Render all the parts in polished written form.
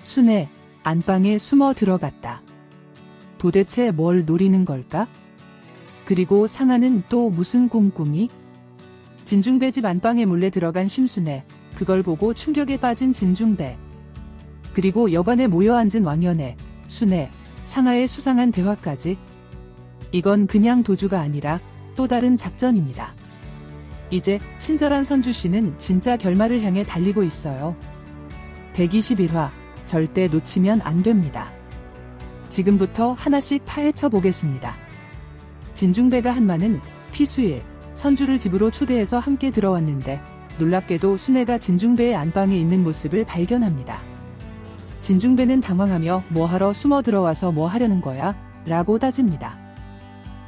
순애, 안방에 숨어 들어갔다. 도대체 뭘 노리는 걸까? 그리고 상아는 또 무슨 꼼꼼히? 진중배 집 안방에 몰래 들어간 심순애, 그걸 보고 충격에 빠진 진중배. 그리고 여관에 모여 앉은 왕연애, 순애, 상아의 수상한 대화까지. 이건 그냥 도주가 아니라 또 다른 작전입니다. 이제 친절한 선주씨는 진짜 결말을 향해 달리고 있어요. 121화, 절대 놓치면 안 됩니다. 지금부터 하나씩 파헤쳐 보겠습니다. 진중배가 한 말은 피수일, 선주를 집으로 초대해서 함께 들어왔는데 놀랍게도 순애가 진중배의 안방에 있는 모습을 발견합니다. 진중배는 당황하며 뭐하러 숨어 들어와서 뭐 하려는 거야? 라고 따집니다.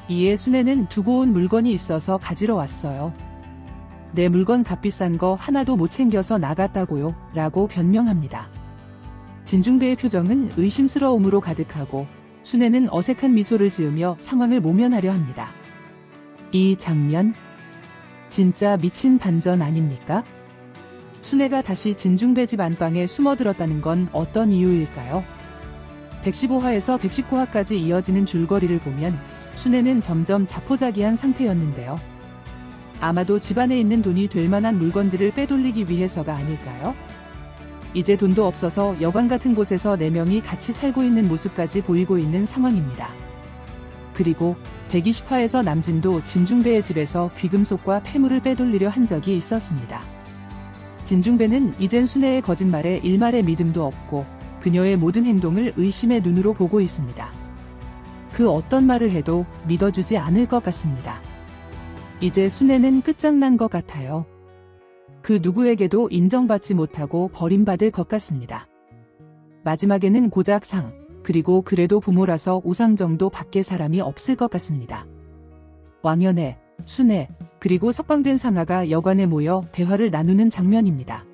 이에 순애는 두고 온 물건이 있어서 가지러 왔어요. 내 물건 값비싼 거 하나도 못 챙겨서 나갔다고요? 라고 변명합니다. 진중배의 표정은 의심스러움으로 가득하고 순애는 어색한 미소를 지으며 상황을 모면하려 합니다. 이 장면? 진짜 미친 반전 아닙니까? 순애가 다시 진중배 집 안방에 숨어들었다는 건 어떤 이유일까요? 115화에서 119화까지 이어지는 줄거리를 보면 순애는 점점 자포자기한 상태였는데요. 아마도 집안에 있는 돈이 될 만한 물건들을 빼돌리기 위해서가 아닐까요? 이제 돈도 없어서 여관 같은 곳에서 4명이 같이 살고 있는 모습까지 보이고 있는 상황입니다. 그리고 120화에서 남진도 진중배의 집에서 귀금속과 폐물을 빼돌리려 한 적이 있었습니다. 진중배는 이젠 순애의 거짓말에 일말의 믿음도 없고 그녀의 모든 행동을 의심의 눈으로 보고 있습니다. 그 어떤 말을 해도 믿어주지 않을 것 같습니다. 이제 순애는 끝장난 것 같아요. 그 누구에게도 인정받지 못하고 버림받을 것 같습니다. 마지막에는 고작 상, 그리고 그래도 부모라서 우상 정도 밖에 사람이 없을 것 같습니다. 왕연애, 순애, 그리고 석방된 상아가 여관에 모여 대화를 나누는 장면입니다.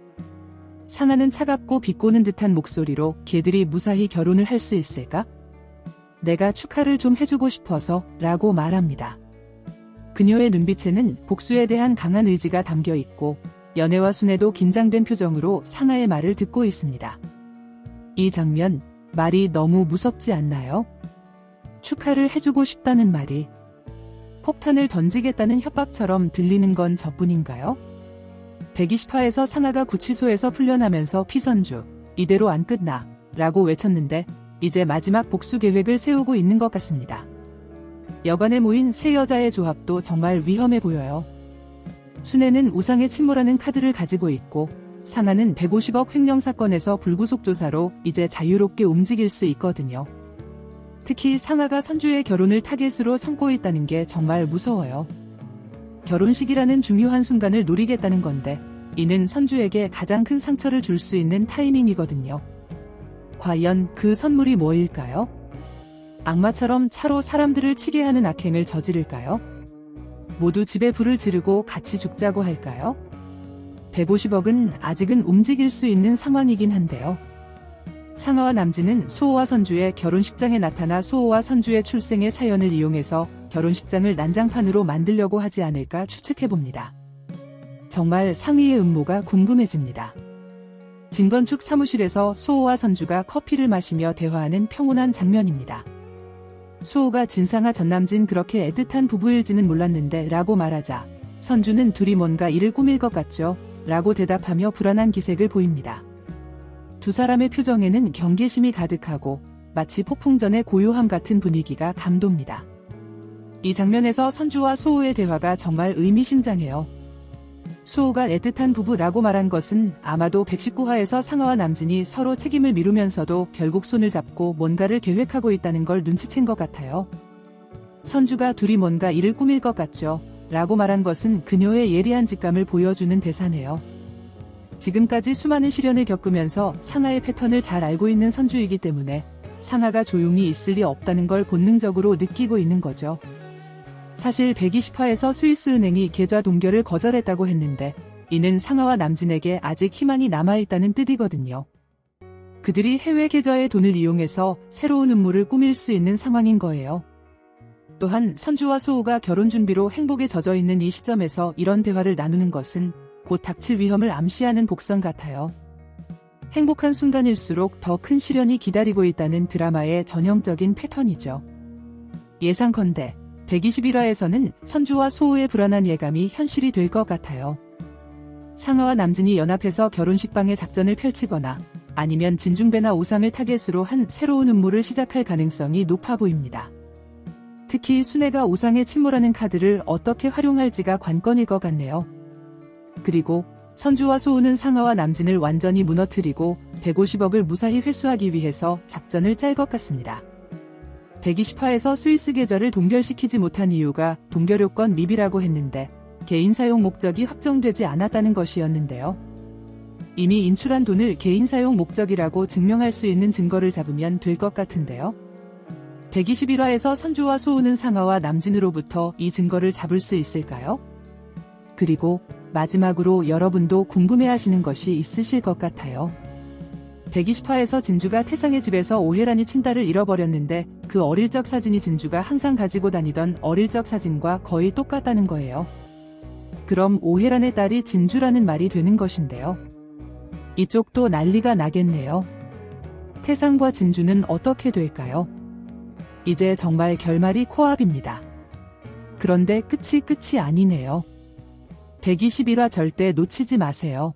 상아는 차갑고 비꼬는 듯한 목소리로 걔들이 무사히 결혼을 할 수 있을까? 내가 축하를 좀 해주고 싶어서 라고 말합니다. 그녀의 눈빛에는 복수에 대한 강한 의지가 담겨 있고 연애와 순애도 긴장된 표정으로 상아의 말을 듣고 있습니다. 이 장면, 말이 너무 무섭지 않나요? 축하를 해주고 싶다는 말이 폭탄을 던지겠다는 협박처럼 들리는 건 저뿐인가요? 120화에서 상아가 구치소에서 풀려나면서 피선주, 이대로 안 끝나 라고 외쳤는데 이제 마지막 복수 계획을 세우고 있는 것 같습니다. 여관에 모인 세 여자의 조합도 정말 위험해 보여요. 순애는 우상에 침몰하는 카드를 가지고 있고 상아는 150억 횡령 사건에서 불구속 조사로 이제 자유롭게 움직일 수 있거든요. 특히 상아가 선주의 결혼을 타겟으로 삼고 있다는 게 정말 무서워요. 결혼식이라는 중요한 순간을 노리겠다는 건데 이는 선주에게 가장 큰 상처를 줄 수 있는 타이밍이거든요. 과연 그 선물이 뭐일까요? 악마처럼 차로 사람들을 치게 하는 악행을 저지를까요? 모두 집에 불을 지르고 같이 죽자고 할까요? 150억은 아직은 움직일 수 있는 상황이긴 한데요. 상아와 남진은 소호와 선주의 결혼식장에 나타나 소호와 선주의 출생의 사연을 이용해서 결혼식장을 난장판으로 만들려고 하지 않을까 추측해봅니다. 정말 상의의 음모가 궁금해집니다. 진건축 사무실에서 소호와 선주가 커피를 마시며 대화하는 평온한 장면입니다. 소호가 진상아 전남진 그렇게 애틋한 부부일지는 몰랐는데 라고 말하자 선주는 둘이 뭔가 일을 꾸밀 것 같죠? 라고 대답하며 불안한 기색을 보입니다. 두 사람의 표정에는 경계심이 가득하고 마치 폭풍전의 고요함 같은 분위기가 감돕니다. 이 장면에서 선주와 소호의 대화가 정말 의미심장해요. 소호가 애틋한 부부라고 말한 것은 아마도 119화에서 상아와 남진이 서로 책임을 미루면서도 결국 손을 잡고 뭔가를 계획하고 있다는 걸 눈치챈 것 같아요. 선주가 둘이 뭔가 일을 꾸밀 것 같죠? 라고 말한 것은 그녀의 예리한 직감을 보여주는 대사네요. 지금까지 수많은 시련을 겪으면서 상아의 패턴을 잘 알고 있는 선주이기 때문에 상아가 조용히 있을 리 없다는 걸 본능적으로 느끼고 있는 거죠. 사실 120화에서 스위스은행이 계좌 동결을 거절했다고 했는데 이는 상아와 남진에게 아직 희망이 남아있다는 뜻이거든요. 그들이 해외 계좌의 돈을 이용해서 새로운 음모를 꾸밀 수 있는 상황인 거예요. 또한 선주와 소호가 결혼 준비로 행복에 젖어 있는 이 시점에서 이런 대화를 나누는 것은 곧 닥칠 위험을 암시하는 복선 같아요. 행복한 순간일수록 더 큰 시련이 기다리고 있다는 드라마의 전형적인 패턴이죠. 예상컨대 121화에서는 선주와 소우의 불안한 예감이 현실이 될 것 같아요. 상아와 남진이 연합해서 결혼식방에 작전을 펼치거나 아니면 진중배나 오상을 타겟으로 한 새로운 음모를 시작할 가능성이 높아 보입니다. 특히 순애가 오상에 침몰하는 카드를 어떻게 활용할지가 관건일 것 같네요. 그리고 선주와 소우는 상아와 남진을 완전히 무너뜨리고 150억을 무사히 회수하기 위해서 작전을 짤 것 같습니다. 120화에서 스위스 계좌를 동결시키지 못한 이유가 동결 요건 미비라고 했는데 개인 사용 목적이 확정되지 않았다는 것이었는데요. 이미 인출한 돈을 개인 사용 목적이라고 증명할 수 있는 증거를 잡으면 될 것 같은데요. 121화에서 선주와 소우는 상아와 남진으로부터 이 증거를 잡을 수 있을까요? 그리고 마지막으로 여러분도 궁금해하시는 것이 있으실 것 같아요. 120화에서 진주가 태상의 집에서 오혜란이 친딸을 잃어버렸는데 그 어릴 적 사진이 진주가 항상 가지고 다니던 어릴 적 사진과 거의 똑같다는 거예요. 그럼 오혜란의 딸이 진주라는 말이 되는 것인데요. 이쪽도 난리가 나겠네요. 태상과 진주는 어떻게 될까요? 이제 정말 결말이 코앞입니다. 그런데 끝이 아니네요. 121화 절대 놓치지 마세요.